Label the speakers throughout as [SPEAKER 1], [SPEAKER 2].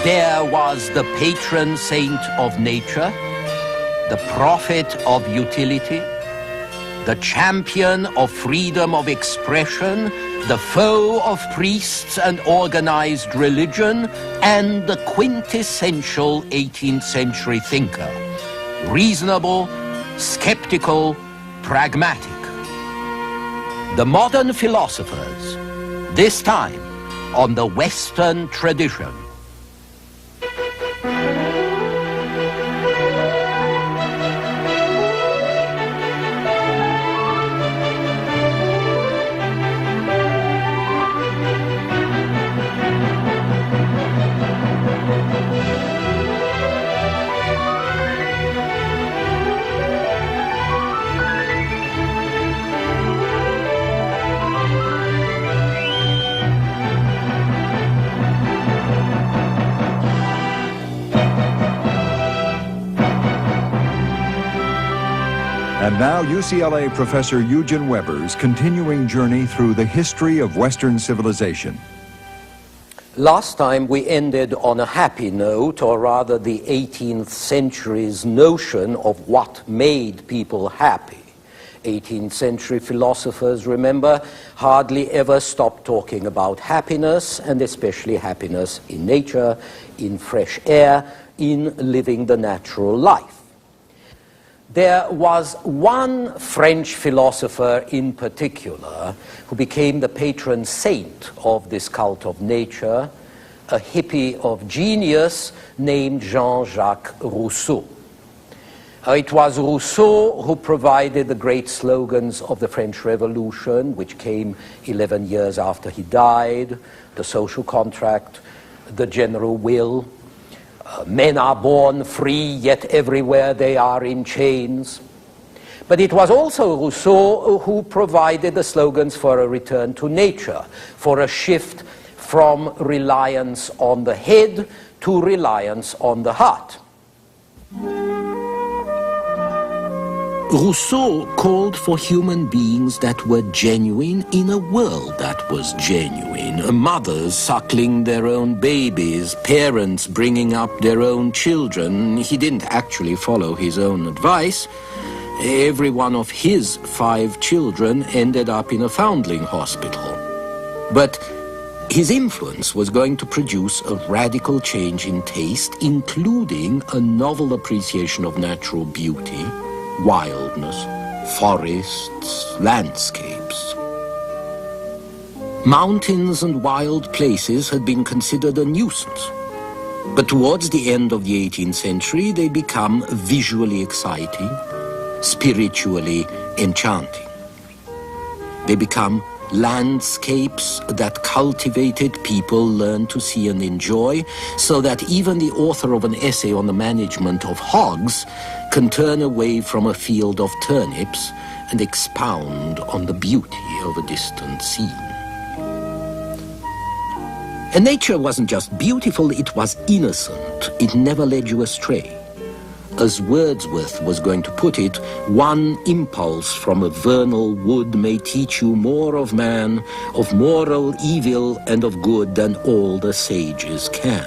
[SPEAKER 1] There was the patron saint of nature, the prophet of utility, the champion of freedom of expression, the foe of priests and organized religion, and the quintessential 18th century thinker. Reasonable, skeptical, pragmatic. The modern philosophers, this time on the Western tradition.
[SPEAKER 2] And now UCLA professor Eugen Weber's continuing journey through the history of Western civilization.
[SPEAKER 1] Last time we ended on a happy note, or rather the 18th century's notion of what made people happy. 18th century philosophers, remember, hardly ever stopped talking about happiness, and especially happiness in nature, in fresh air, in living the natural life. There was one French philosopher in particular who became the patron saint of this cult of nature, a hippie of genius named Jean-Jacques Rousseau. It was Rousseau who provided the great slogans of the French Revolution, which came 11 years after he died: the social contract, the general will, men are born free, yet everywhere they are in chains. But it was also Rousseau who provided the slogans for a return to nature, for a shift from reliance on the head to reliance on the heart. Rousseau called for human beings that were genuine in a world that was genuine. Mothers suckling their own babies, parents bringing up their own children. He didn't actually follow his own advice. Every one of his 5 children ended up in a foundling hospital. But his influence was going to produce a radical change in taste, including a novel appreciation of natural beauty, wildness, forests, landscapes. Mountains and wild places had been considered a nuisance, but towards the end of the 18th century they become visually exciting, spiritually enchanting. They become landscapes that cultivated people learn to see and enjoy, so that even the author of an essay on the management of hogs can turn away from a field of turnips and expound on the beauty of a distant scene. And nature wasn't just beautiful, it was innocent. It never led you astray. As Wordsworth was going to put it, one impulse from a vernal wood may teach you more of man, of moral evil and of good than all the sages can.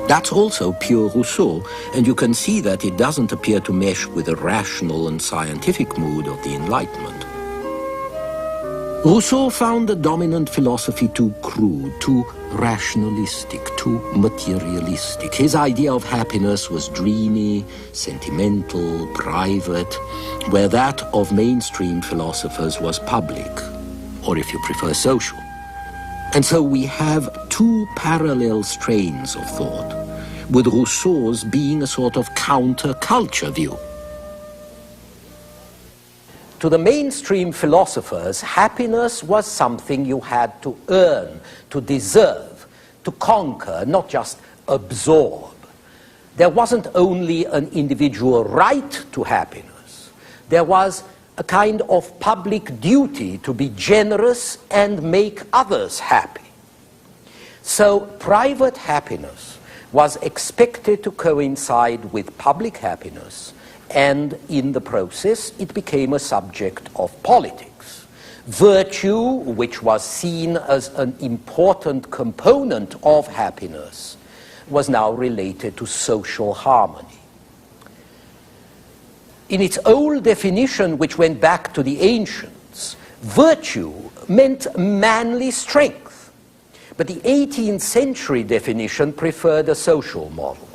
[SPEAKER 1] That's also pure Rousseau, and you can see that it doesn't appear to mesh with the rational and scientific mood of the Enlightenment. Rousseau found the dominant philosophy too crude, too rationalistic, too materialistic. His idea of happiness was dreamy, sentimental, private, where that of mainstream philosophers was public, or if you prefer, social. And so we have 2 parallel strains of thought, with Rousseau's being a sort of counter-culture view. To the mainstream philosophers, happiness was something you had to earn, to deserve, to conquer, not just absorb. There wasn't only an individual right to happiness. There was a kind of public duty to be generous and make others happy. So private happiness was expected to coincide with public happiness, and in the process it became a subject of politics. Virtue, which was seen as an important component of happiness, was now related to social harmony. In its old definition, which went back to the ancients, virtue meant manly strength. But the 18th century definition preferred a social model.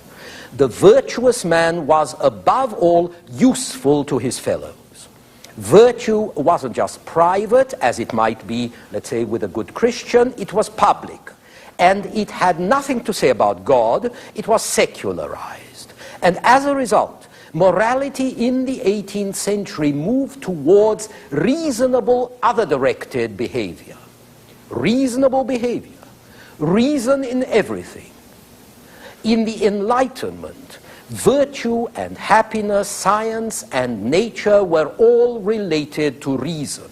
[SPEAKER 1] The virtuous man was above all useful to his fellows. Virtue wasn't just private, as it might be, let's say, with a good Christian, it was public. And it had nothing to say about God, it was secularized. And as a result, morality in the 18th century moved towards reasonable, other-directed behavior. Reasonable behavior. Reason in everything. In the Enlightenment, virtue and happiness, science and nature were all related to reason.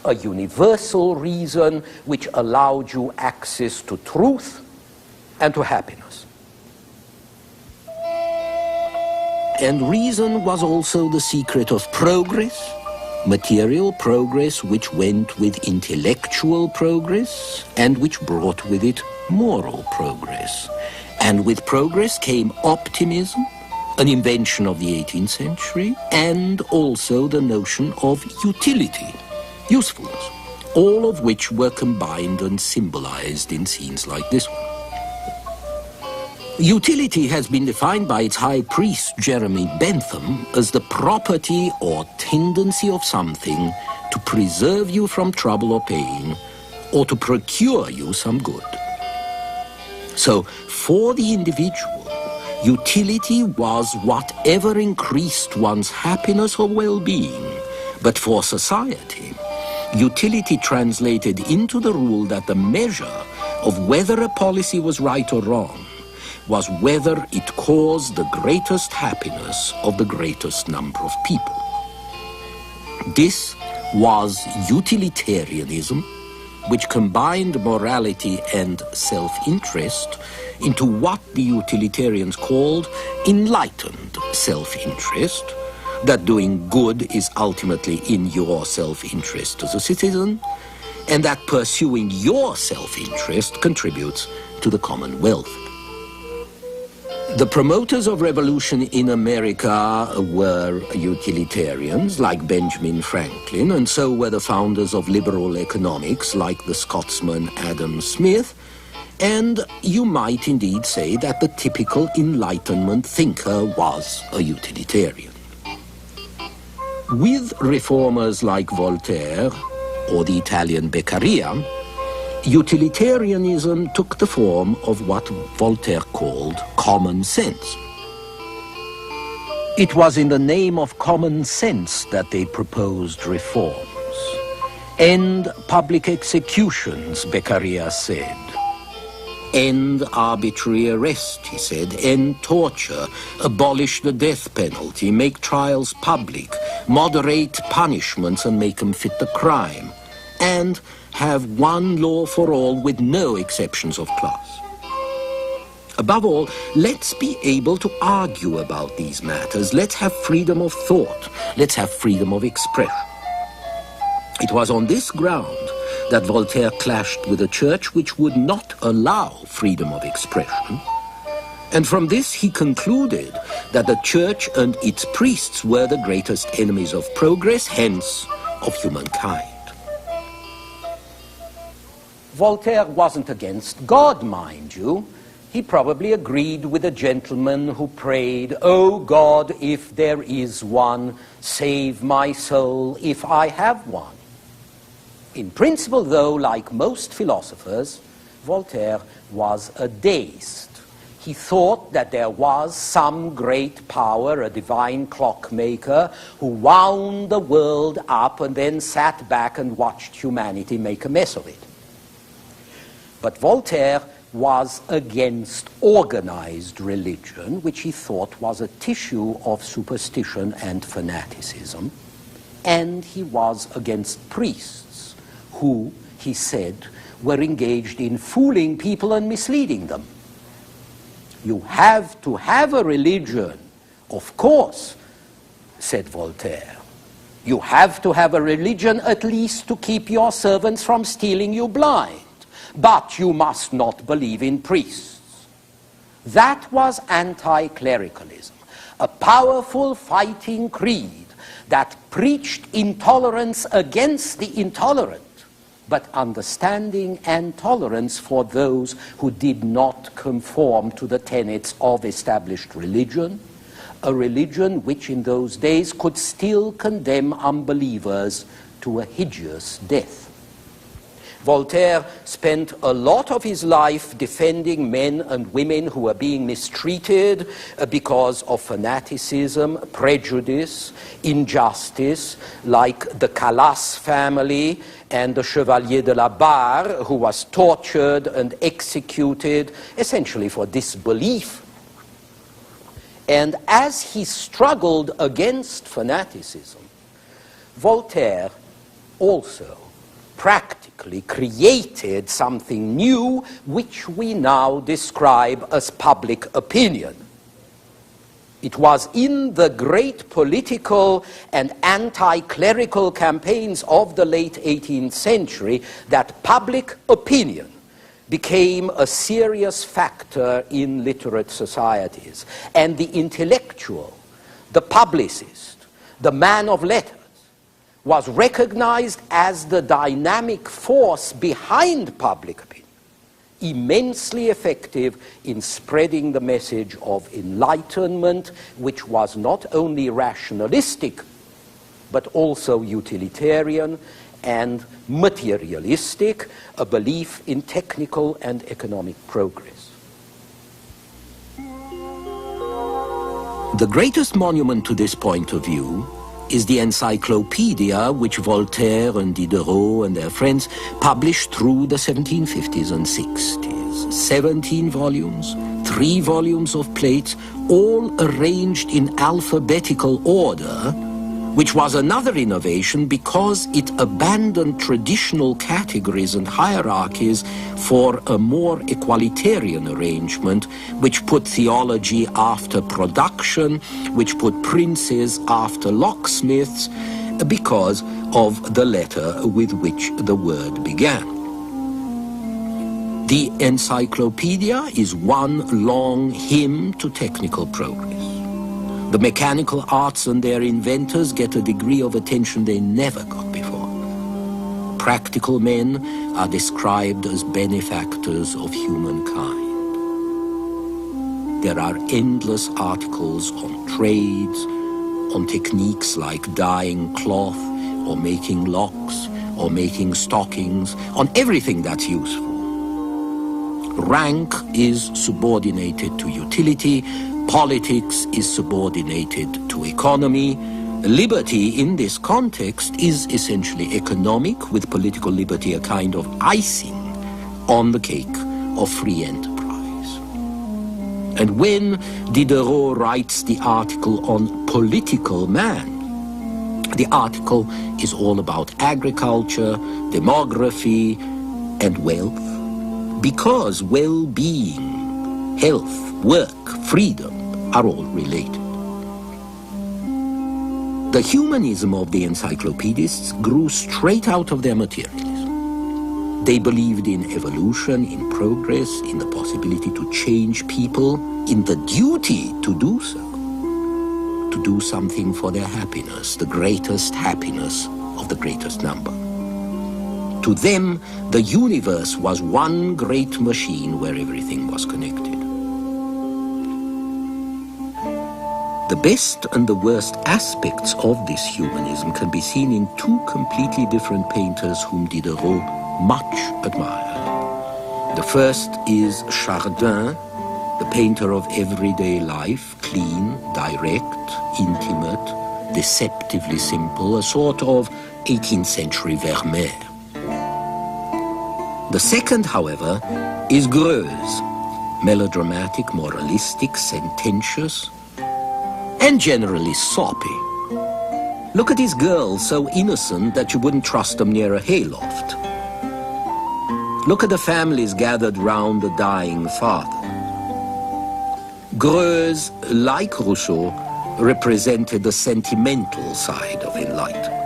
[SPEAKER 1] A universal reason which allowed you access to truth and to happiness. And reason was also the secret of progress, material progress which went with intellectual progress and which brought with it moral progress. And with progress came optimism, an invention of the 18th century, and also the notion of utility, usefulness, all of which were combined and symbolized in scenes like this one. Utility has been defined by its high priest, Jeremy Bentham, as the property or tendency of something to preserve you from trouble or pain, or to procure you some good. So, for the individual, utility was whatever increased one's happiness or well-being. But for society, utility translated into the rule that the measure of whether a policy was right or wrong was whether it caused the greatest happiness of the greatest number of people. This was utilitarianism, which combined morality and self-interest into what the utilitarians called enlightened self-interest, that doing good is ultimately in your self-interest as a citizen, and that pursuing your self-interest contributes to the commonwealth. The promoters of revolution in America were utilitarians like Benjamin Franklin, and so were the founders of liberal economics like the Scotsman Adam Smith, and you might indeed say that the typical Enlightenment thinker was a utilitarian. With reformers like Voltaire or the Italian Beccaria, utilitarianism took the form of what Voltaire called common sense. It was in the name of common sense that they proposed reforms. End public executions, Beccaria said. End arbitrary arrest, he said. End torture. Abolish the death penalty. Make trials public. Moderate punishments and make them fit the crime. And have one law for all with no exceptions of class. Above all, let's be able to argue about these matters. Let's have freedom of thought. Let's have freedom of expression. It was on this ground that Voltaire clashed with a church which would not allow freedom of expression. And from this he concluded that the church and its priests were the greatest enemies of progress, hence of humankind. Voltaire wasn't against God, mind you. He probably agreed with a gentleman who prayed, "Oh God, if there is one, save my soul if I have one." In principle, though, like most philosophers, Voltaire was a deist. He thought that there was some great power, a divine clockmaker, who wound the world up and then sat back and watched humanity make a mess of it. But Voltaire was against organized religion, which he thought was a tissue of superstition and fanaticism, and he was against priests, who, he said, were engaged in fooling people and misleading them. You have to have a religion, of course, said Voltaire, You have to have a religion at least to keep your servants from stealing you blind. But you must not believe in priests. That was anti-clericalism, a powerful fighting creed that preached intolerance against the intolerant, but understanding and tolerance for those who did not conform to the tenets of established religion, a religion which in those days could still condemn unbelievers to a hideous death. Voltaire spent a lot of his life defending men and women who were being mistreated because of fanaticism, prejudice, injustice, like the Calas family and the Chevalier de la Barre, who was tortured and executed essentially for disbelief. And as he struggled against fanaticism, Voltaire also practically created something new which we now describe as public opinion. It was in the great political and anti-clerical campaigns of the late 18th century that public opinion became a serious factor in literate societies. And the intellectual, the publicist, the man of letters, was recognized as the dynamic force behind public opinion, immensely effective in spreading the message of enlightenment, which was not only rationalistic, but also utilitarian and materialistic, a belief in technical and economic progress. The greatest monument to this point of view is the encyclopedia which Voltaire and Diderot and their friends published through the 1750s and 60s. 17 volumes, 3 volumes of plates, all arranged in alphabetical order, which was another innovation because it abandoned traditional categories and hierarchies for a more equalitarian arrangement, which put theology after production, which put princes after locksmiths, because of the letter with which the word began. The encyclopedia is one long hymn to technical progress. The mechanical arts and their inventors get a degree of attention they never got before. Practical men are described as benefactors of humankind. There are endless articles on trades, on techniques like dyeing cloth, or making locks, or making stockings, on everything that's useful. Rank is subordinated to utility. Politics is subordinated to economy. Liberty in this context is essentially economic, with political liberty a kind of icing on the cake of free enterprise. And when Diderot writes the article on political man, the article is all about agriculture, demography, and wealth, because well-being, health, work, freedom are all related. The humanism of the encyclopedists grew straight out of their materialism. They believed in evolution, in progress, in the possibility to change people, in the duty to do so, to do something for their happiness, the greatest happiness of the greatest number. To them, the universe was one great machine where everything was connected. The best and the worst aspects of this humanism can be seen in 2 completely different painters whom Diderot much admired. The first is Chardin, the painter of everyday life, clean, direct, intimate, deceptively simple, a sort of 18th century Vermeer. The second, however, is Greuze, melodramatic, moralistic, sententious, and generally soppy. Look at these girls, so innocent that you wouldn't trust them near a hayloft. Look at the families gathered round the dying father. Greuze, like Rousseau, represented the sentimental side of enlightenment.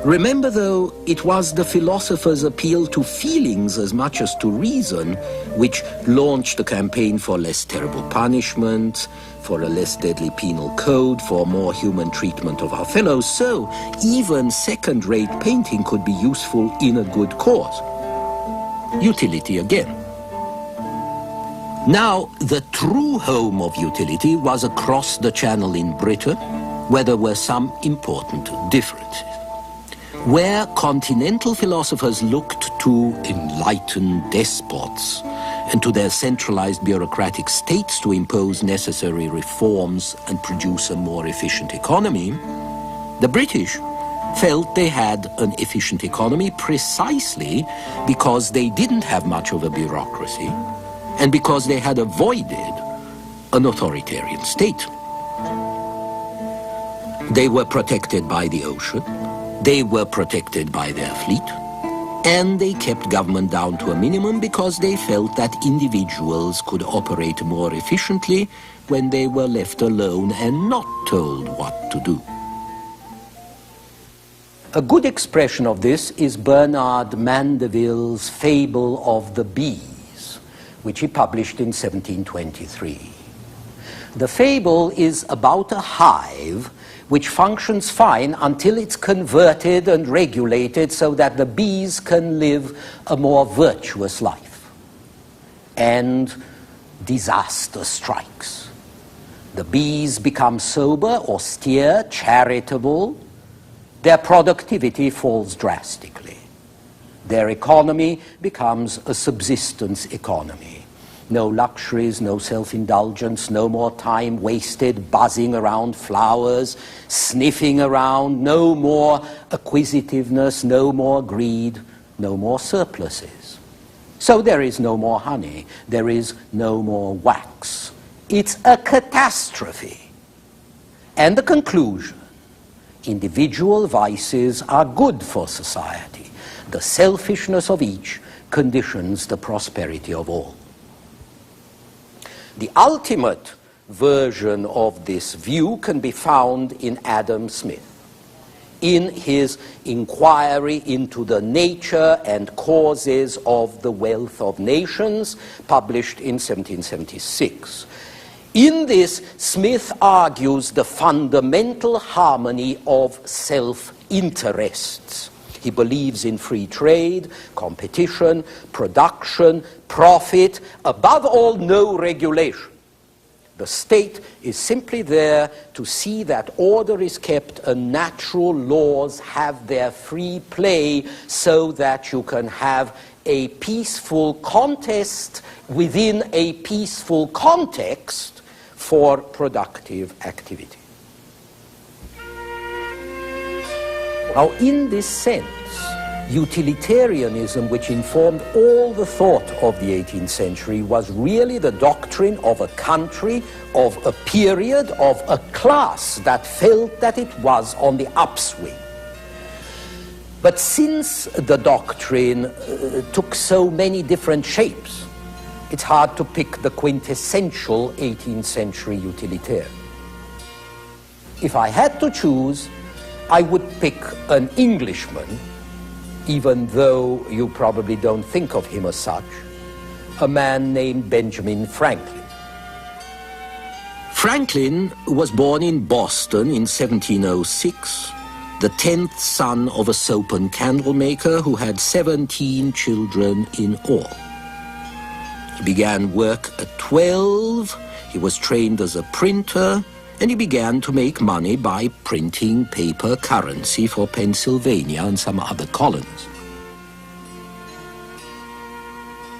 [SPEAKER 1] Remember, though, it was the philosophers' appeal to feelings as much as to reason which launched the campaign for less terrible punishments, for a less deadly penal code, for more human treatment of our fellows. So even second-rate painting could be useful in a good cause. Utility again. Now, the true home of utility was across the Channel in Britain, where there were some important differences. Where continental philosophers looked to enlightened despots and to their centralized bureaucratic states to impose necessary reforms and produce a more efficient economy, the British felt they had an efficient economy precisely because they didn't have much of a bureaucracy and because they had avoided an authoritarian state. They were protected by the ocean, they were protected by their fleet, and they kept government down to a minimum because they felt that individuals could operate more efficiently when they were left alone and not told what to do. A good expression of this is Bernard Mandeville's Fable of the Bees, which he published in 1723. The fable is about a hive which functions fine until it's converted and regulated so that the bees can live a more virtuous life. And disaster strikes. The bees become sober, austere, charitable. Their productivity falls drastically. Their economy becomes a subsistence economy. No luxuries, no self-indulgence, no more time wasted buzzing around flowers, sniffing around, no more acquisitiveness, no more greed, no more surpluses. So there is no more honey, there is no more wax. It's a catastrophe. And the conclusion, individual vices are good for society. The selfishness of each conditions the prosperity of all. The ultimate version of this view can be found in Adam Smith, in his inquiry into the nature and causes of the wealth of nations, published in 1776. In this, Smith argues the fundamental harmony of self-interests. He believes in free trade, competition, production, profit, above all, no regulation. The state is simply there to see that order is kept and natural laws have their free play so that you can have a peaceful contest within a peaceful context for productive activity. Now, in this sense, utilitarianism, which informed all the thought of the 18th century, was really the doctrine of a country, of a period, of a class that felt that it was on the upswing. But since the doctrine took so many different shapes, it's hard to pick the quintessential 18th century utilitarian. If I had to choose, I would pick an Englishman, even though you probably don't think of him as such, a man named Benjamin Franklin. Franklin was born in Boston in 1706, the 10th son of a soap and candle maker who had 17 children in all. He began work at 12, he was trained as a printer, and he began to make money by printing paper currency for Pennsylvania and some other colonies.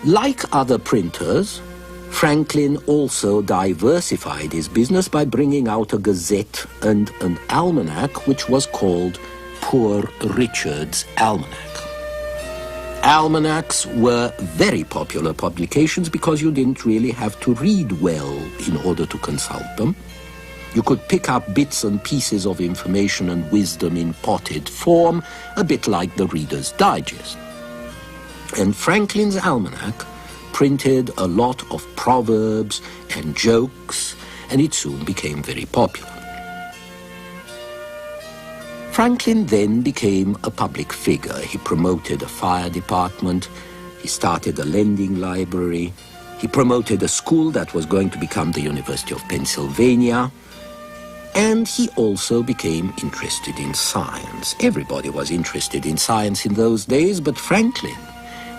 [SPEAKER 1] Like other printers, Franklin also diversified his business by bringing out a gazette and an almanac which was called Poor Richard's Almanac. Almanacs were very popular publications because you didn't really have to read well in order to consult them. You could pick up bits and pieces of information and wisdom in potted form, a bit like the Reader's Digest. And Franklin's Almanac printed a lot of proverbs and jokes, and it soon became very popular. Franklin then became a public figure. He promoted a fire department, he started a lending library, he promoted a school that was going to become the University of Pennsylvania, and he also became interested in science. Everybody was interested in science in those days, but Franklin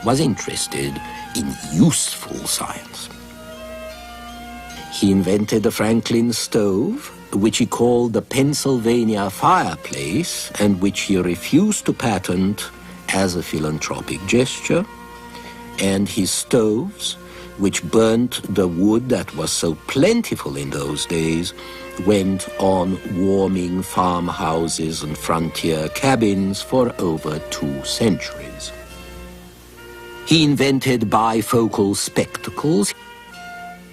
[SPEAKER 1] was interested in useful science. He invented the Franklin stove, which he called the Pennsylvania fireplace, and which he refused to patent as a philanthropic gesture, and his stoves, which burnt the wood that was so plentiful in those days, went on warming farmhouses and frontier cabins for over 2 centuries. He invented bifocal spectacles,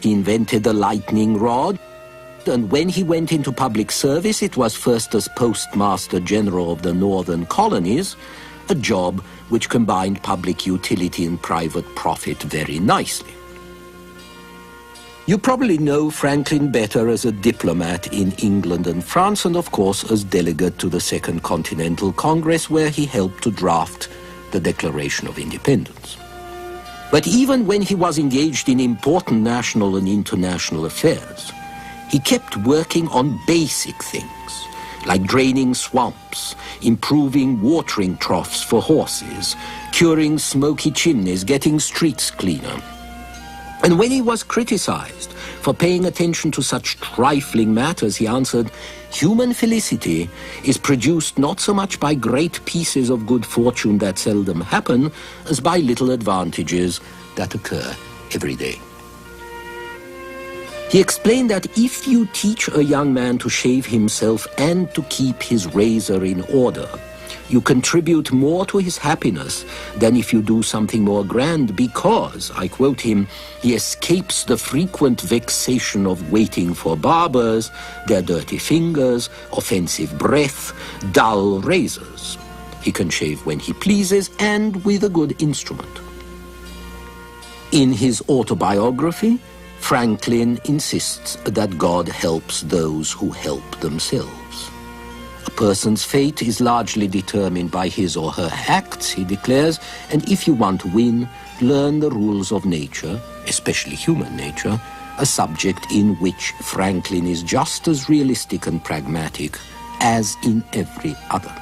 [SPEAKER 1] he invented the lightning rod, and when he went into public service, it was first as Postmaster General of the Northern Colonies, a job which combined public utility and private profit very nicely. You probably know Franklin better as a diplomat in England and France, and of course as delegate to the Second Continental Congress, where he helped to draft the Declaration of Independence. But even when he was engaged in important national and international affairs, he kept working on basic things, like draining swamps, improving watering troughs for horses, curing smoky chimneys, getting streets cleaner. And when he was criticized for paying attention to such trifling matters, he answered, "Human felicity is produced not so much by great pieces of good fortune that seldom happen, as by little advantages that occur every day." He explained that if you teach a young man to shave himself and to keep his razor in order, you contribute more to his happiness than if you do something more grand, because, I quote him, he escapes the frequent vexation of waiting for barbers, their dirty fingers, offensive breath, dull razors. He can shave when he pleases and with a good instrument. In his autobiography, Franklin insists that God helps those who help themselves. A person's fate is largely determined by his or her acts, he declares, and if you want to win, learn the rules of nature, especially human nature, a subject in which Franklin is just as realistic and pragmatic as in every other.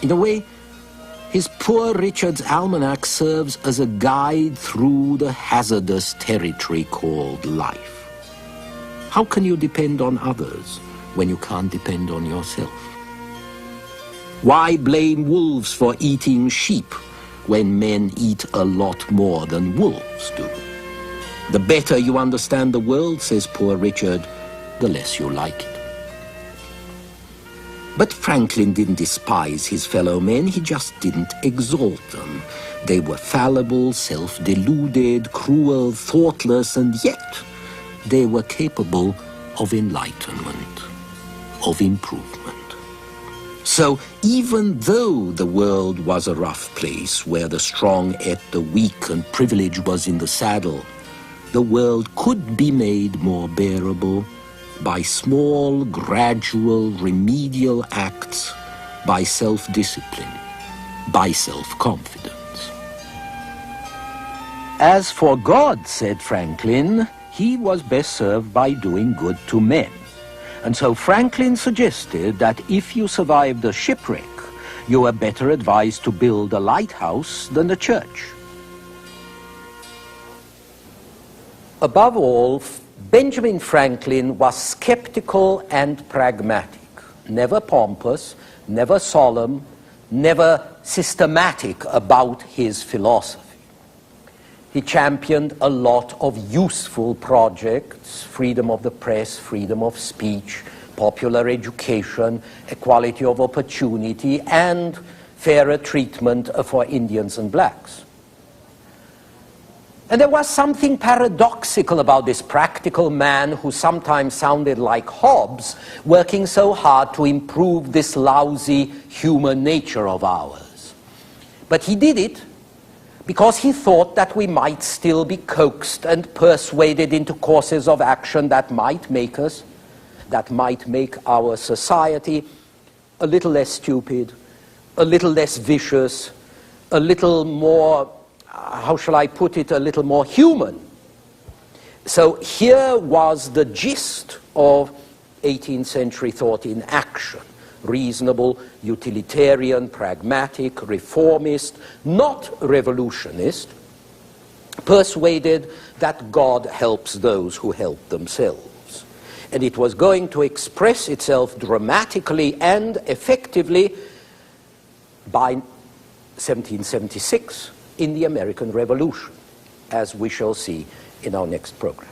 [SPEAKER 1] In a way, his Poor Richard's Almanac serves as a guide through the hazardous territory called life. How can you depend on others when you can't depend on yourself? Why blame wolves for eating sheep when men eat a lot more than wolves do? The better you understand the world, says Poor Richard, the less you like it. But Franklin didn't despise his fellow men, he just didn't exalt them. They were fallible, self-deluded, cruel, thoughtless, and yet they were capable of enlightenment, of improvement. So even though the world was a rough place where the strong ate the weak and privilege was in the saddle, the world could be made more bearable by small, gradual, remedial acts, by self-discipline, by self-confidence. As for God, said Franklin, he was best served by doing good to men. And so Franklin suggested that if you survived a shipwreck, you were better advised to build a lighthouse than a church. Above all, Benjamin Franklin was skeptical and pragmatic, never pompous, never solemn, never systematic about his philosophy. He championed a lot of useful projects: freedom of the press, freedom of speech, popular education, equality of opportunity, and fairer treatment for Indians and blacks. And there was something paradoxical about this practical man who sometimes sounded like Hobbes, working so hard to improve this lousy human nature of ours. But he did it because he thought that we might still be coaxed and persuaded into courses of action that might make us, that might make our society a little less stupid, a little less vicious, a little more, how shall I put it, a little more human. So here was the gist of 18th century thought in action. Reasonable, utilitarian, pragmatic, reformist, not revolutionist, persuaded that God helps those who help themselves. And it was going to express itself dramatically and effectively by 1776 in the American Revolution, as we shall see in our next program.